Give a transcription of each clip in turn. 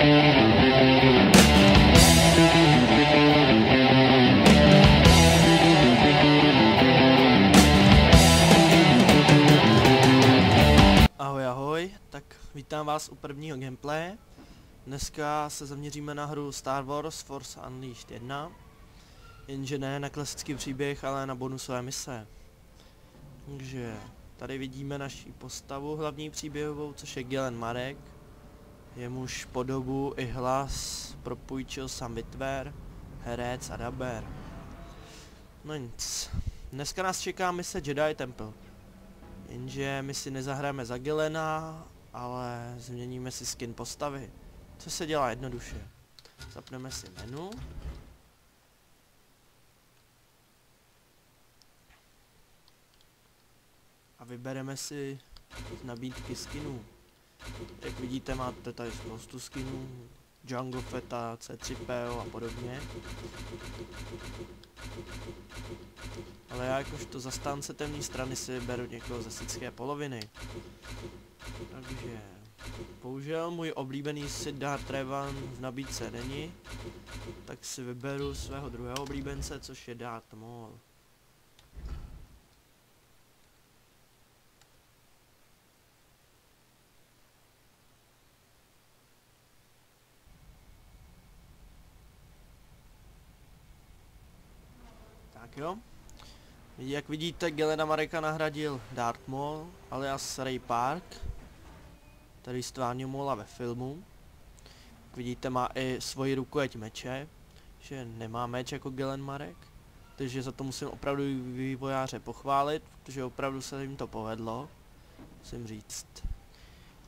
Ahoj ahoj, tak vítám vás u prvního gameplaye. Dneska se zaměříme na hru Star Wars Force Unleashed 1. Jenže ne na klasický příběh, ale na bonusové mise. Takže tady vidíme naši postavu hlavní příběhovou, což je Galen Marek. Jemuž podobu i hlas propůjčil Sam Witwer, herec a daber. No nic, dneska nás čeká mise Jedi Temple. Jenže my si nezahrajeme za Galena, ale změníme si skin postavy. Co se dělá jednoduše. Zapneme si menu. A vybereme si z nabídky skinů. Jak vidíte, máte tady spoustu skinů. Jango Fetta, C3PO a podobně. Ale já jakožto zastánce temné strany si vyberu někoho ze sithské poloviny. Takže bohužel můj oblíbený Sith Darth Revan v nabídce není, tak si vyberu svého druhého oblíbence, což je Darth Maul. Tak jo. Jak vidíte, Galena Mareka nahradil Darth Maul, alias Ray Park, který stvárnil Maula ve filmu. Jak vidíte, má i svoji rukojeť meče, že nemá meč jako Galen Marek, takže za to musím opravdu vývojáře pochválit, protože opravdu se jim to povedlo, musím říct.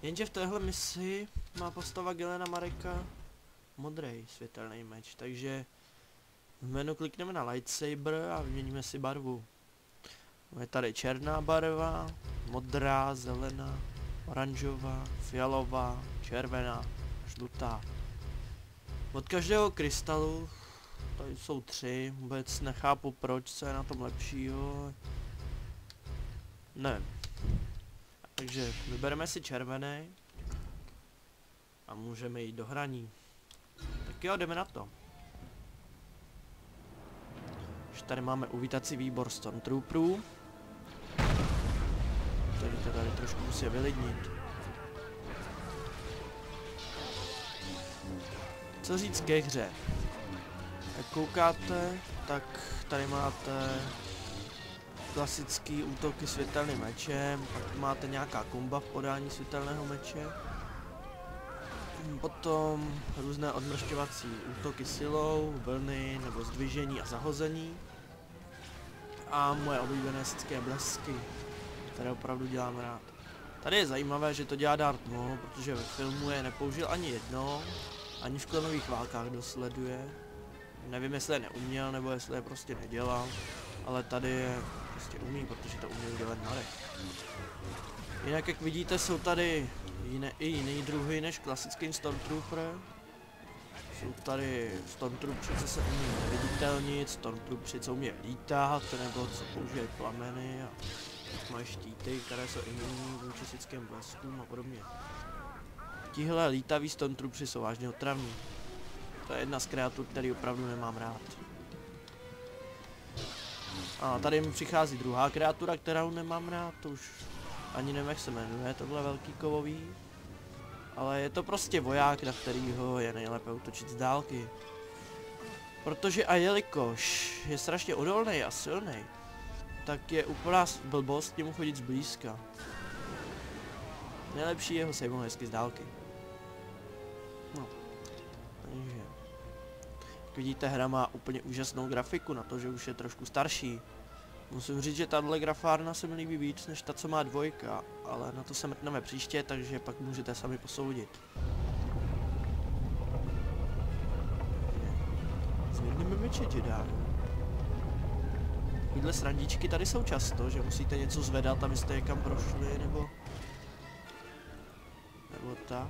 Jenže v téhle misi má postava Galena Mareka modrý světelný meč, takže v menu klikneme na lightsaber a vyměníme si barvu. Je tady černá barva, modrá, zelená, oranžová, fialová, červená, žlutá. Od každého krystalu, tady jsou 3, vůbec nechápu proč, co je na tom lepšího. Nevím. Takže vybereme si červený a můžeme jít do hraní. Tak jo, jdeme na to. Už tady máme uvítací výbor Stormtrooperů. Tady to tady trošku musí vylidnit. Co říct ke hře? Jak koukáte, tak tady máte klasický útoky světelným mečem, pak máte nějaká komba v podání světelného meče. Potom různé odmršťovací útoky silou, vlny nebo zdvižení a zahození. A moje oblíbené sithské blesky, které opravdu dělám rád. Tady je zajímavé, že to dělá Darth Maul, protože ve filmu je nepoužil ani jedno, ani v klonových válkách dosleduje. Nevím, jestli je neuměl, nebo jestli je prostě nedělal, ale tady je prostě umí, protože to umí udělat Marek. Jinak, jak vidíte, jsou tady i jiné druhy než klasický Stormtrooper. Jsou tady Stormtroopři, co se umí neviditelnit, Stormtroopři, co umí lítat, nebo co použije plameny a mají štíty, které jsou imunní vůči sithským bleskům a podobně. Tihle lítaví Stormtroopři jsou vážně otravní. To je jedna z kreatur, který opravdu nemám rád. A tady mi přichází druhá kreatura, kterou nemám rád, to už ani nevím, jak se jmenuje, tohle velký kovový. Ale je to prostě voják, na kterýho je nejlépe útočit z dálky. Protože a jelikož je strašně odolný a silný, tak je úplná blbost k němu chodit zblízka. Nejlepší je ho sejmout hezky z dálky. No, takže. Jak vidíte, hra má úplně úžasnou grafiku na to, že už je trošku starší. Musím říct, že tahle grafárna se mi líbí víc než ta, co má dvojka, ale na to se mrkneme příště, takže pak můžete sami posoudit. Zvedneme meče Jedi. Tyhle srandičky tady jsou často, že musíte něco zvedat, abyste někam prošli, nebo tak.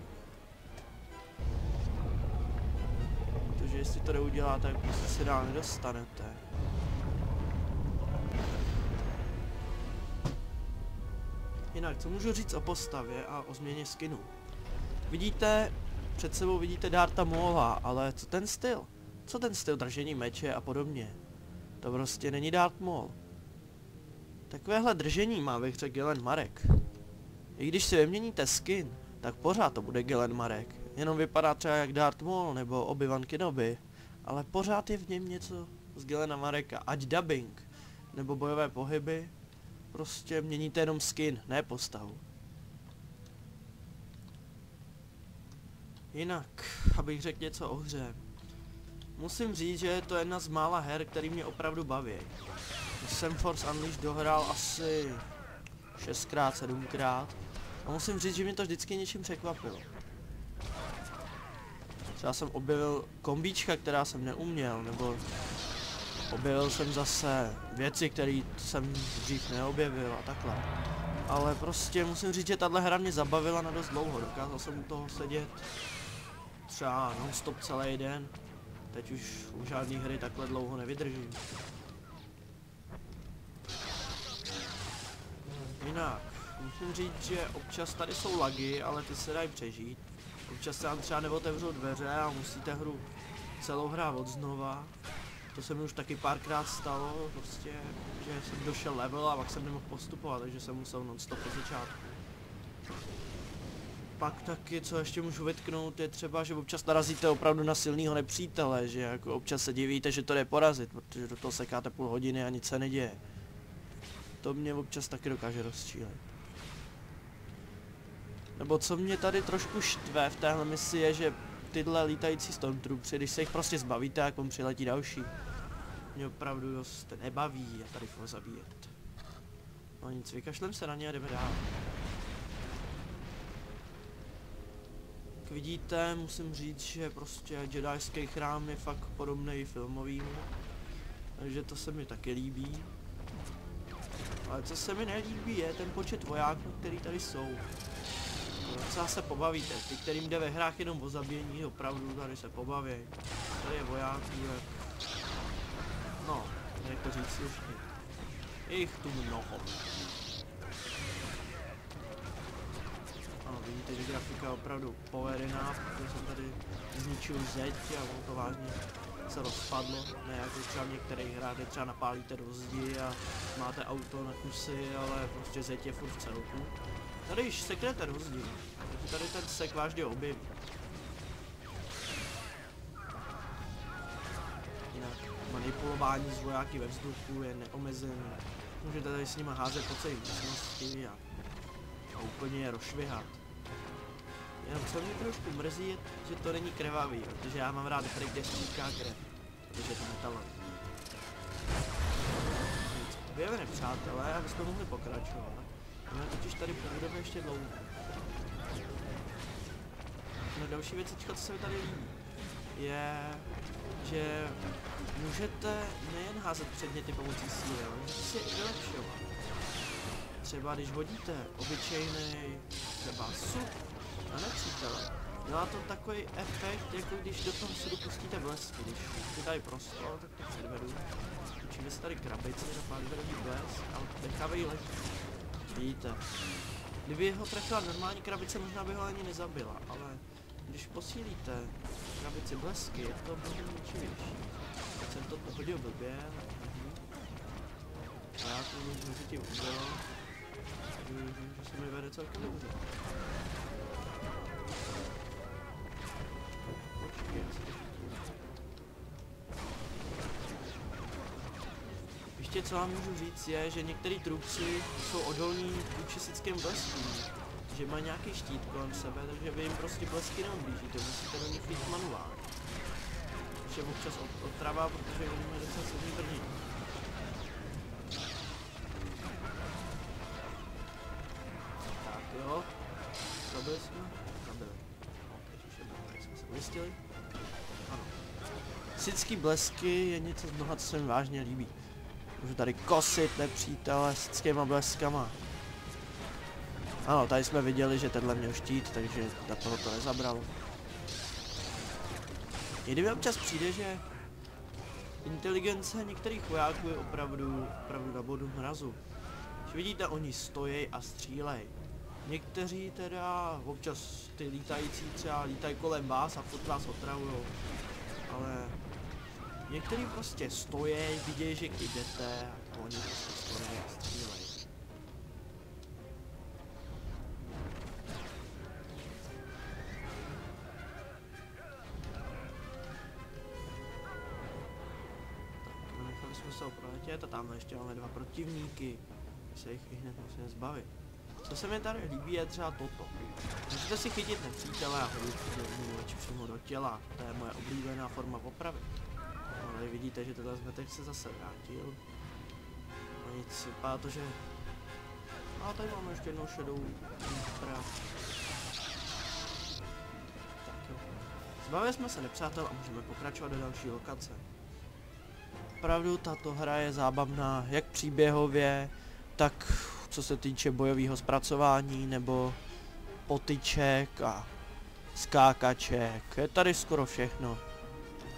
Protože jestli to neuděláte, tak prostě se dál nedostanete. Jinak, co můžu říct o postavě a o změně skinu? Vidíte, před sebou vidíte Dartha Maula, ale co ten styl? Co ten styl držení meče a podobně? To prostě není Darth Maul. Takovéhle držení má ve hře Galen Marek. I když si vyměníte skin, tak pořád to bude Galen Marek. Jenom vypadá třeba jak Darth Maul nebo Obi-Wan Kenobi, ale pořád je v něm něco z Galena Mareka, ať dubbing nebo bojové pohyby. Prostě měníte jenom skin, ne postavu. Jinak, abych řekl něco o hře. Musím říct, že je to jedna z mála her, který mě opravdu baví. Jsem Force Unleashed dohrál asi 6x, 7x. A musím říct, že mě to vždycky něčím překvapilo. Třeba jsem objevil kombíčka, která jsem neuměl, nebo objevil jsem zase věci, které jsem dřív neobjevil a takhle. Ale prostě musím říct, že tahle hra mě zabavila na dost dlouho. Dokázal jsem u toho sedět třeba non-stop celý den. Teď už u žádné hry takhle dlouho nevydržím. Jinak, musím říct, že občas tady jsou lagy, ale ty se dají přežít. Občas se vám třeba neotevřou dveře a musíte hru celou hrát od znova. To se mi už taky párkrát stalo, prostě, že jsem došel level a pak jsem nemohl postupovat, takže jsem musel non-stop od začátku. Pak taky, co ještě můžu vytknout, je třeba, že občas narazíte opravdu na silného nepřítele, že jako občas se divíte, že to jde porazit, protože do toho sekáte půl hodiny a nic se neděje. To mě občas taky dokáže rozčílit. Nebo co mě tady trošku štve v téhle misi je, že tyhle lítající stormtroopři, když se jich prostě zbavíte, jak vám přiletí další. Mě opravdu dost nebaví a tady ho zabíjet. No nic, vykašlem se na ně a jdeme dál. Jak vidíte, musím říct, že prostě jedajský chrám je fakt podobný filmovým. Takže to se mi taky líbí. Ale co se mi nelíbí je ten počet vojáků, který tady jsou. Docela se pobavíte, ty, kterým jde ve hrách jenom o zabíjení, opravdu tady se pobaví. Tady je vojáků, jak... No, jak to říct slušně. Je jich tu mnoho. Ano, vidíte, že grafika je opravdu povedená, protože jsem tady zničil zeď a ono to vážně se rozpadlo. Ne jako třeba v některých hrách, kde třeba napálíte do zdi a máte auto na kusy, ale prostě zeď je furt v celku. Tady již seknete do zdi, takže tady ten sek vážně objeví. Jinak manipulování s vojáky ve vzduchu je neomezené. Můžete tady s nima házet po celé místnosti a úplně je rozšvihat. Jenom co mě trošku mrzí je, že to není krvavý, protože já mám rád hry, kde stříká krev, protože to je talent. Objevy nepřátelé, abychom mohli pokračovat. No totiž tady budeme ještě dlouho. No další věcička, co se mi tady líbí, je, že můžete nejen házet předměty pomocí síly, ale můžete si je i vylepšovat. Třeba když hodíte obyčejný třeba sup na nepřítele, dělá to takový efekt, jako když do toho sudu pustíte blesky. Když si dají prostor, tak to předvedu. Učíme si tady krabici, zapálíte do blesk, ale nechávají ležet. Vidíte. Kdyby ho trefila normální krabice, možná by ho ani nezabila, ale když posílíte krabici blesky, je to mnohem ničivější. Teď jsem to hodil blbě. A já to mezi tím udělal. Že se mi vede celkem dobře. Ještě co vám můžu říct je, že některý trubci jsou odolní vůči sickým bleskům. Že mají nějaký štít kolem sebe, takže vy jim prostě blesky neublížíte, musíte do nich jít manuálně. Což je občas otrava, protože oni mají docela silný brnění. Tak jo, zabili jsme? Zabili. No, teď už je dobré, jsme se ujistili. Ano. Sický blesky je něco z mnoha, co se mi vážně líbí. Můžu tady kosit nepřítele s sickýma bleskama. Ano, tady jsme viděli, že tenhle měl štít, takže na toho to nezabralo. I kdyby občas přijde, že inteligence některých vojáků je opravdu na bodu mrazu. Že vidíte, oni stojí a střílej. Někteří teda občas ty lítající třeba lítají kolem vás a furt vás otravujou. Ale někteří prostě stojí, vidějí, že jdete a oni prostě stojí a střílejí. Tak, nechali jsme se proletět a tamhle ještě máme dva protivníky. Se jich i hned musíme zbavit. Co se mi tady líbí je třeba toto. Můžete si chytit nepřítele a hodit přímo do těla. To je moje oblíbená forma popravy. No, tady vidíte, že tenhle zmetek se zase vrátil. No nic, vypadá to, že... A tady máme ještě jednou šedou práv. Tak jo. Zbavili jsme se nepřátel a můžeme pokračovat do další lokace. Opravdu tato hra je zábavná, jak příběhově, tak co se týče bojového zpracování nebo potyček a skákaček. Je tady skoro všechno.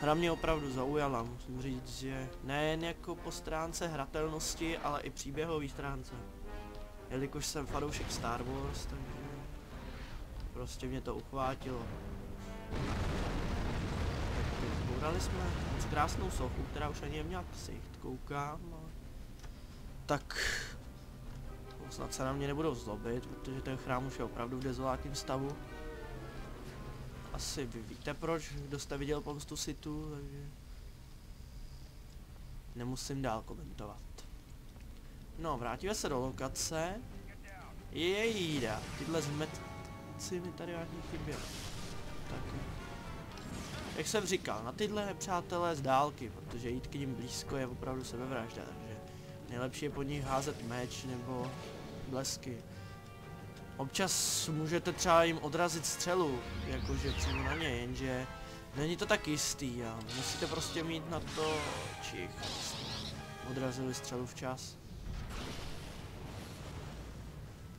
Hra mě opravdu zaujala, musím říct, že nejen jako po stránce hratelnosti, ale i příběhové stránce. Jelikož jsem fanoušek Star Wars, takže prostě mě to uchvátilo. Zbourali jsme moc krásnou sochu, která už ani neměla ksicht, koukám. Tak snad se na mě nebudou zlobit, protože ten chrám už je opravdu v dezolátním stavu. Asi vy víte proč, kdo jste viděl Pomstu Sithu, takže nemusím dál komentovat. No, vrátíme se do lokace. Jejda, tyhle zmetci mi tady ani chyběly. Tak, jak jsem říkal, na tyhle přátelé z dálky, protože jít k ním blízko je opravdu sebevražda, takže nejlepší je po nich házet meč nebo blesky. Občas můžete třeba jim odrazit střelu, jakože přímo na ně, jenže není to tak jistý a musíte prostě mít na to čich, odrazili střelu včas.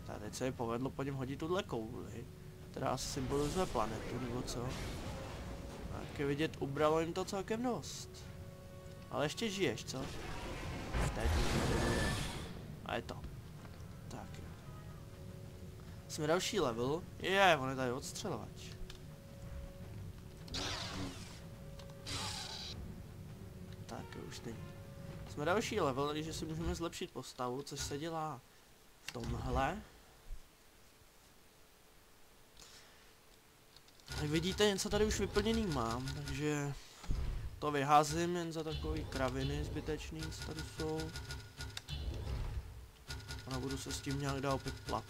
Tak teď se mi povedlo po něm hodit tuhle kouli, která symbolizuje planetu nebo co. A jak je vidět, ubralo jim to celkem dost. Ale ještě žiješ, co? Teď a je to. Tak jo. Jsme další level. On je tady odstřelovač. Tak jo, už není. Jsme další level, takže si můžeme zlepšit postavu, což se dělá v tomhle. Jak vidíte, něco tady už vyplněný mám, takže to vyházím jen za takový kraviny zbytečný, co tady jsou. A nebudu se s tím nějak dál piplat.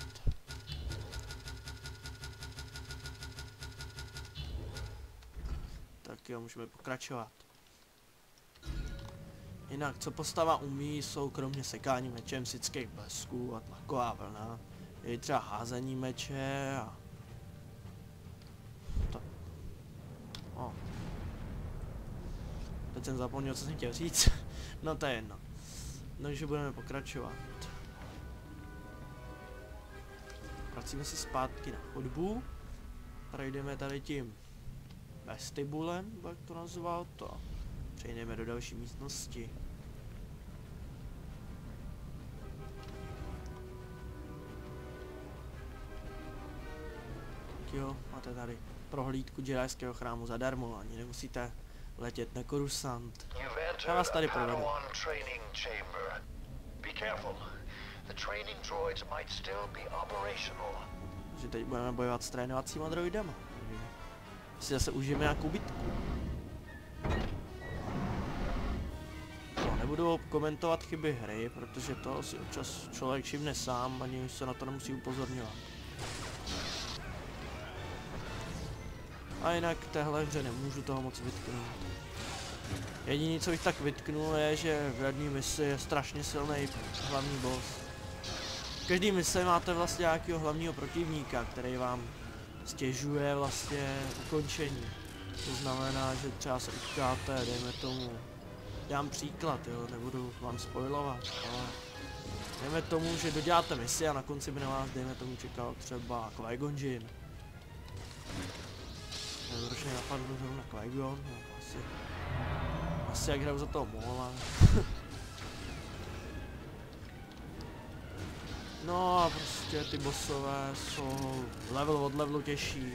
Tak jo, můžeme pokračovat. Jinak, co postava umí, jsou kromě sekání mečem sických blesků a tlaková vlna. Je třeba házení meče a... To... O. Teď jsem zapomněl, co jsem chtěl říct. No to je jedno. Takže budeme pokračovat. Vracíme se zpátky na chodbu. Projdeme tady tím vestibulem, jak to nazval to. Přejdeme do další místnosti. Tak jo, máte tady prohlídku Jedijského chrámu zadarmo, ani nemusíte letět na Coruscant. Já vás tady provedu. Takže teď budeme bojovat s trénovacíma droidama. Si zase užijeme nějakou bitku. No, nebudu komentovat chyby hry, protože to si občas člověk všimne sám, ani se na to nemusí upozorňovat. A jinak téhle hře nemůžu toho moc vytknout. Jediné, co bych tak vytknul, je, že v jedné misi je strašně silný hlavní boss. V každé misi máte vlastně nějakého hlavního protivníka, který vám stěžuje vlastně ukončení. To znamená, že třeba se utkáte, dejme tomu, dám příklad, jo, nebudu vám spoilovat, ale dejme tomu, že doděláte misi a na konci by na vás, dejme tomu, čekal třeba Qui-Gon Jinn. Proč mě napadlo zrovna Qui-Gon, no, asi jak hraju za toho Mola. No a prostě ty bossové jsou level od levelu těžší.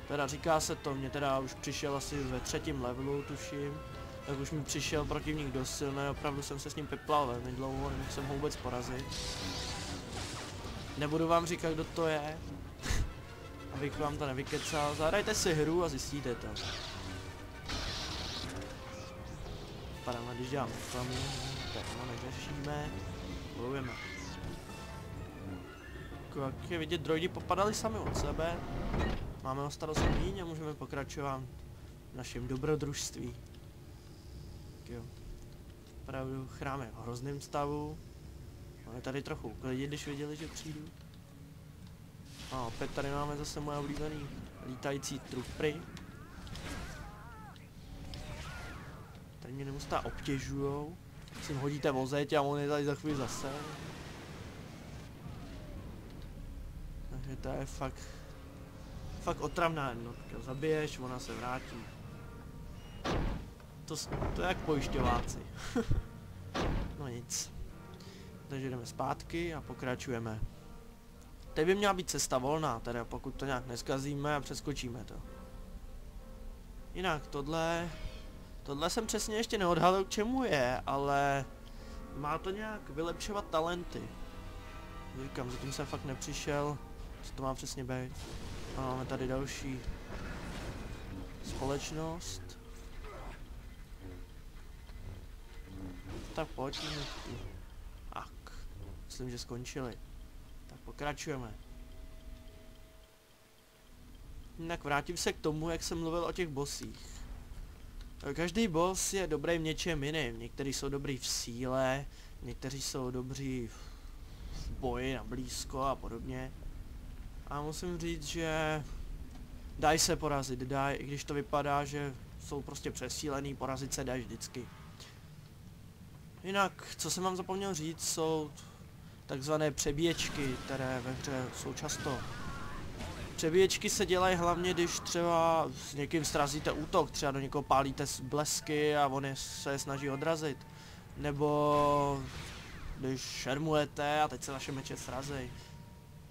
Teda říká se to, mě teda už přišel asi ve 3. levelu, tuším. Tak už mi přišel protivník dost silný, opravdu jsem se s ním piplal velmi dlouho, nemohl jsem ho vůbec porazit. Nebudu vám říkat, kdo to je, abych vám to nevykecal. Zahrajte si hru a zjistíte to. Padáme, když dělám reklamu, tak no neřešíme, bojujeme. Jak je vidět, droidi popadali sami od sebe. Máme o starost míň a můžeme pokračovat v našem dobrodružství. Tak jo. Opravdu chrám je v hrozném stavu. Máme tady trochu uklidit, když věděli, že přijdu. A opět tady máme zase moje oblíbený lítající trupy. Tady mě nemusí obtěžujou. Si jim hodíte vozeť a on je tady za chvíli zase. Takže to je fakt otravná jednotka. Zabiješ, ona se vrátí. To je jak pojišťováci. No nic. Takže jdeme zpátky a pokračujeme. Teď by měla být cesta volná, teda pokud to nějak neskazíme a přeskočíme to. Jinak tohle jsem přesně ještě neodhalil, k čemu je, ale má to nějak vylepšovat talenty. Říkám, zatím jsem fakt nepřišel, co to má přesně být. A máme tady další společnost. Tak pojď, myslím, že skončili. Tak pokračujeme. Jinak vrátím se k tomu, jak jsem mluvil o těch bossích. Každý boss je dobrý v něčem jiném. Někteří jsou dobrý v síle, někteří jsou dobří v boji na blízko a podobně. A musím říct, že dají se porazit, i když to vypadá, že jsou prostě přesílený, porazit se dá vždycky. Jinak, co jsem vám zapomněl říct, jsou takzvané přebíječky, které ve hře jsou často. Přebíječky se dělají hlavně, když třeba s někým srazíte útok, třeba do někoho pálíte z blesky a on se snaží odrazit. Nebo když šermujete a teď se vaše meče srazí,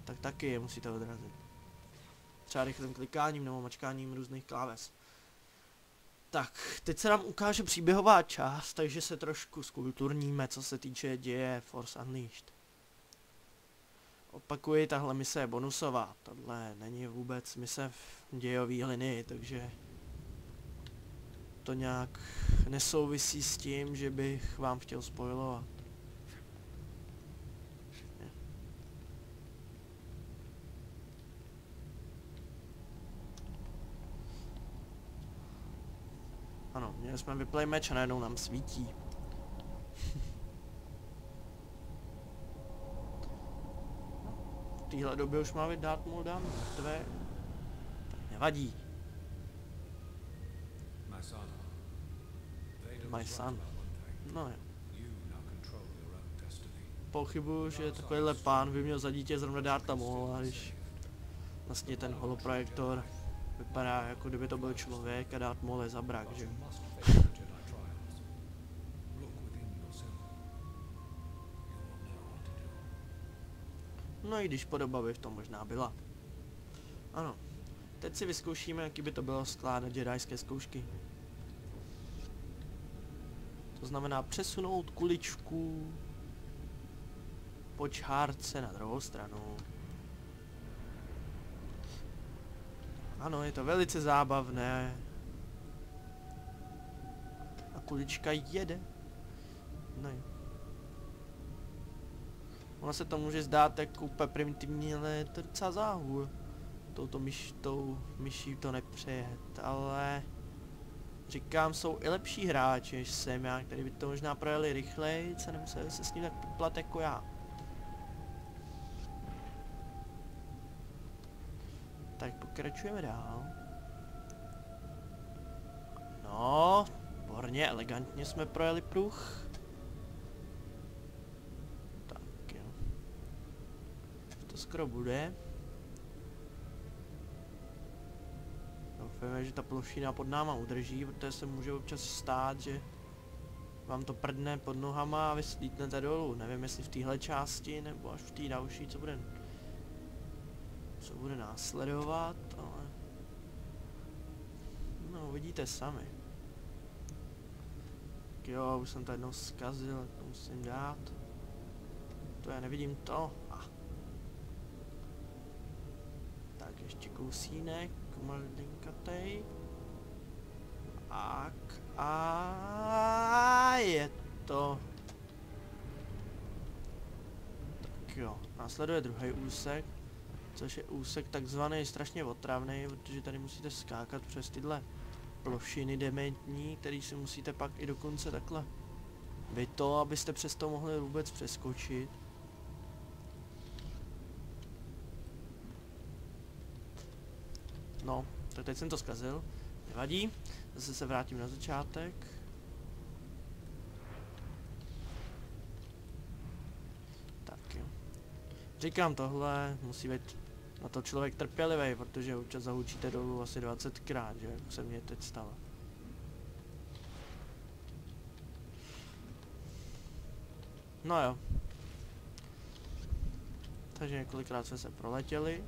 tak taky je musíte odrazit. Třeba rychlým klikáním nebo mačkáním různých kláves. Tak, teď se nám ukáže příběhová část, takže se trošku zkulturníme, co se týče děje Force Unleashed. Opakuji, tahle mise je bonusová, tohle není vůbec mise v dějové linii, takže to nějak nesouvisí s tím, že bych vám chtěl spoilovat. Ano, měli jsme vyplay meč a najednou nám svítí. V téhle době už má být Darth Maul mrtvé. Tak nevadí. My son. No jo. Pochybuju, že takovýhle pán by měl za dítě zrovna Dartha Maula, když vlastně ten holoprojektor vypadá, jako kdyby to byl člověk a Darth Maul je zabrak, že? No i když podoba by v tom možná byla. Ano. Teď si vyzkoušíme, jaký by to bylo skládat jedajské zkoušky. To znamená přesunout kuličku po čárce na druhou stranu. Ano, je to velice zábavné. A kulička jede. No jo. Ono se to může zdát jako úplně primitivní, ale je to docela záhul. Tou myší to nepřejet, ale říkám, jsou i lepší hráči, než jsem já, který by to možná projeli rychleji, a nemuseli se s ním tak poplat jako já. Tak pokračujeme dál. No, borně, elegantně jsme projeli pruh. Tak jo. To skoro bude. Doufáme, že ta plošina pod náma udrží, protože se může občas stát, že vám to prdne pod nohama a vy slítnete dolů. Nevím, jestli v téhle části, nebo až v té další, co bude následovat, ale... No, vidíte sami. Tak jo, už jsem to jednou zkazil, to musím dát. To já nevidím to. Tak, ještě kousínek, malinkatej. A je to. Tak jo, následuje druhý úsek, což je úsek takzvaný strašně otravný, protože tady musíte skákat přes tyhle plošiny dementní, který si musíte pak i dokonce takhle vyto, abyste přes to mohli vůbec přeskočit. No, tak teď jsem to zkazil. Nevadí, zase se vrátím na začátek. Tak jo. Říkám tohle, musí být na to člověk trpělivý, protože občas zahučíte dolů asi 20krát, že? Jak se mně teď stalo. No jo. Takže několikrát jsme se proletěli.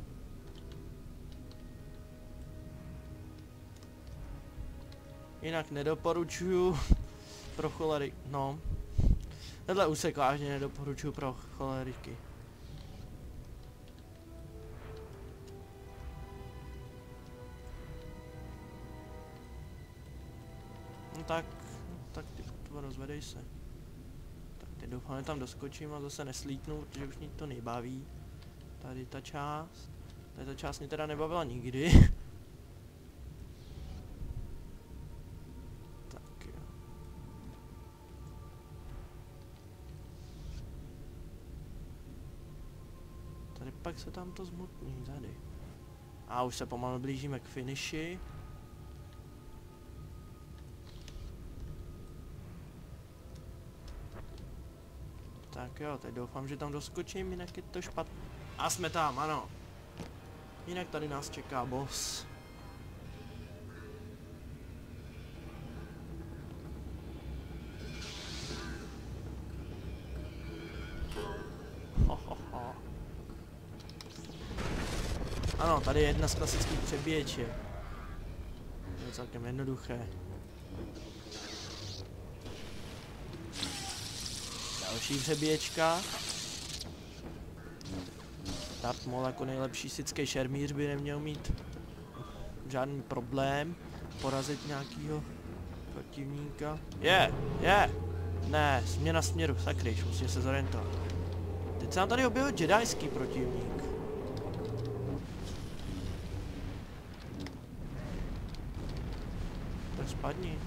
Jinak nedoporučuju pro cholery, no. Tenhle úsek vážně nedoporučuju pro choleriky. No tak ty rozvedej se. Tak teď doufám, že tam doskočím a zase neslítnu, protože už mě to nebaví. Tady ta část mě teda nebavila nikdy. Pak se tam to zmutní tady. A už se pomalu blížíme k finiši. Tak jo, teď doufám, že tam doskočím, jinak je to špatný. A jsme tam, ano. Jinak tady nás čeká boss. Ano, tady je jedna z klasických přebíječek. To je celkem jednoduché. Další přebíječka. Darth Maul jako nejlepší sický šermíř by neměl mít žádný problém porazit nějakýho protivníka. Ne, změna směru, sakryš, musím se zorientovat. Teď se nám tady objevil jedajský protivník. Spadni.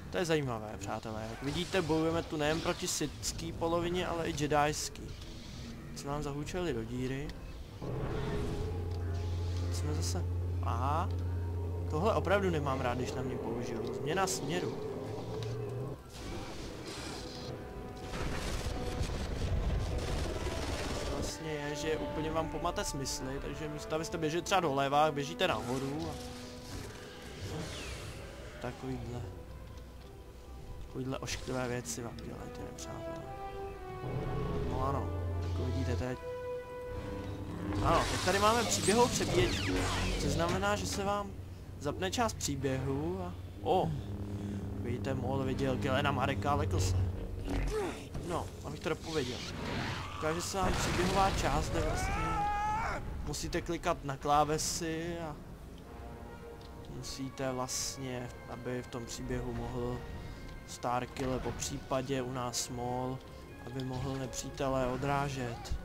To je zajímavé, přátelé. Jak vidíte, bojujeme tu nejen proti sithské polovině, ale i jedajský. Jsme nám zahučeli do díry. Jsme zase... Aha. Tohle opravdu nemám rád, když na mě použiju. Změna směru. Vlastně je, že úplně vám pomate smysly, takže místo abyste běželi třeba doleva, běžíte nahoru a... Takovýhle ošklivé věci vám dělají ty nepřátelé. No ano, jako vidíte teď. Ano, teď tady máme příběhovou přebíječku, což znamená, že se vám zapne část příběhu a... Vidíte, Maul viděl Gelena Mareka a lekl se. No, abych to dopověděl. Ukáže se vám příběhová část, kde vlastně musíte klikat na klávesy a musíte vlastně, aby v tom příběhu mohl Starkiller, po případě u nás Maul, aby mohl nepřítele odrážet.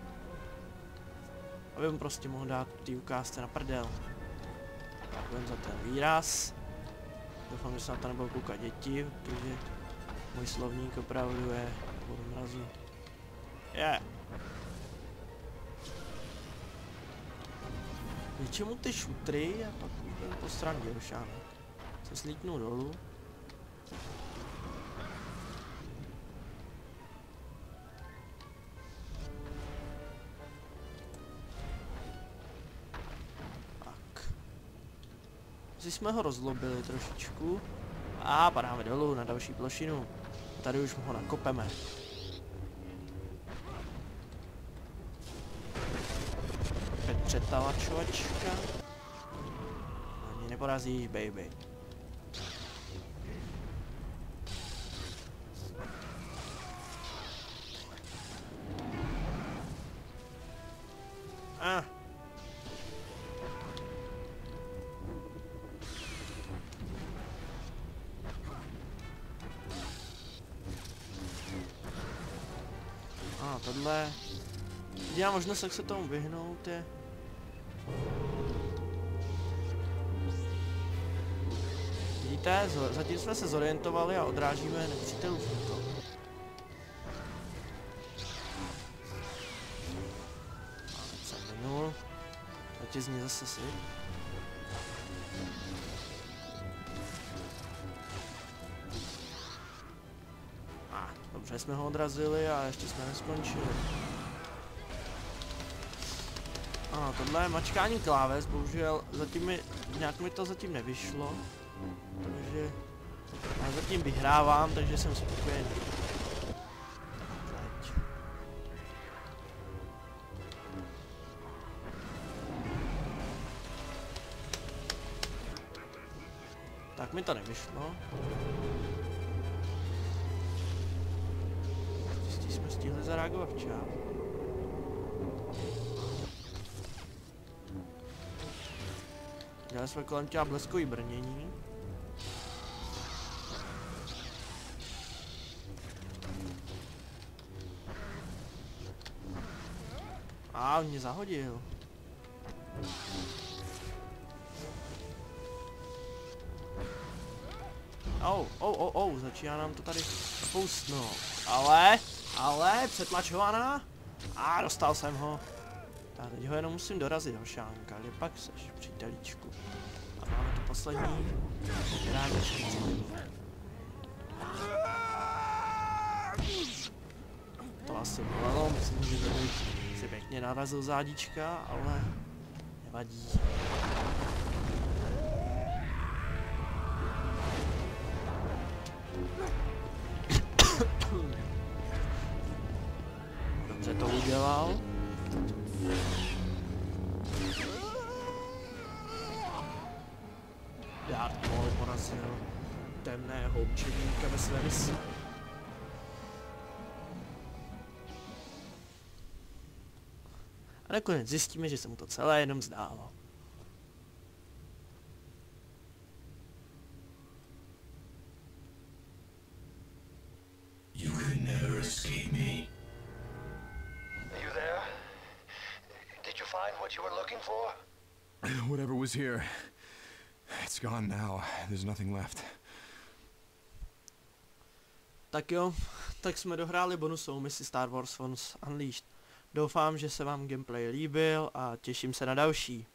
Aby mu prostě mohl dát ty ukázce na prdel. Děkujem za ten výraz. Doufám, že se na to nebudou koukat děti, protože můj slovník opravdu je pod mrazu. Něčemu ty šutry a pak už budeme postran dělšánek. Se slítnu dolů. Tak. Si jsme ho rozlobili trošičku. A padáme dolů na další plošinu. Tady už ho nakopeme. Opět přetalačovačka. Ani neporazíš, baby. Tohle jediná možnost, jak se tomu vyhnout, je vidíte, zatím jsme se zorientovali a odrážíme nepřítelův útok. Máme se minul. Zatězní zase si. Dobře jsme ho odrazili a ještě jsme neskončili. Tohle je mačkání kláves, bohužel nějak mi to zatím nevyšlo. Takže já zatím vyhrávám, takže jsem spokojený. Teď. Tak mi to nevyšlo. Jsme stihli zareagovat včas. Dělali jsme kolem těla bleskový brnění. A on mě zahodil. Začíná nám to tady poustnout. Ale, přetlačovaná. Dostal jsem ho. Tak teď ho jenom musím dorazit, hošánka, kde pak seš, přítelíčku. A máme tu poslední. To asi bolelo, myslím, že to si pěkně narazil zádička, ale nevadí. Dobře to udělal. Darth Maul porazil temného učedníka ve své misi. A nakonec zjistíme, že se mu to celé jenom zdálo. You can never escape me. Are you there? Did you find what you were looking for? Whatever was here, it's gone now. There's nothing left. Tak jo, tak jsme dohráli bonusovou misi Star Wars Force Unleashed. Doufám, že se vám gameplay líbil a těším se na další.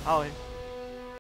Ahoj.